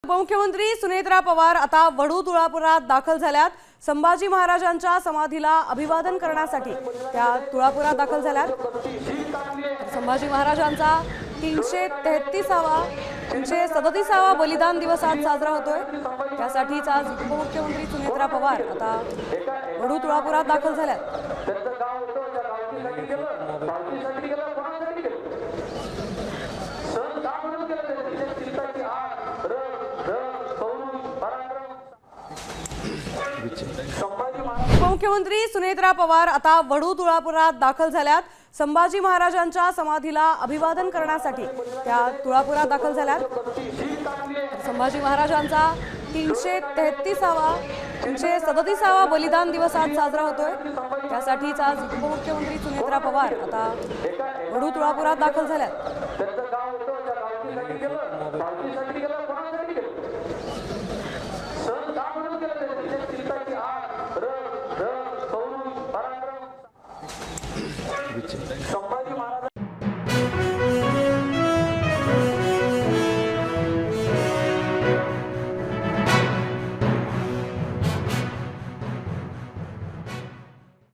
उपमुख्यमंत्री सुनेत्रा पवार आता वडू तुळापुरात दाखल झाल्यात। संभाजी महाराजांच्या समाधीला अभिवादन करण्यासाठी त्या तुळापुरात दाखल झाल्यात। संभाजी महाराजांचा 337वा बलिदान दिवस आज साजरा होतोय। त्यासाठीच आज उपमुख्यमंत्री सुनेत्रा पवार आता वडू तुळापुरात दाखल झाल्यात। उपमुख्यमंत्री सुनेत्रा पवार आता वडू तुळापुरात दाखल झाल्यात। संभाजी महाराजांच्या समाधीला अभिवादन करण्यासाठी त्या तुळापुरात दाखल झाल्यात। संभाजी महाराजांचा 337वा बलिदान दिवस आज साजरा होतोय। त्यासाठीच आज उपमुख्यमंत्री सुनेत्रा पवार आता वडू तुळापुरात दाखल झाल्यात। Some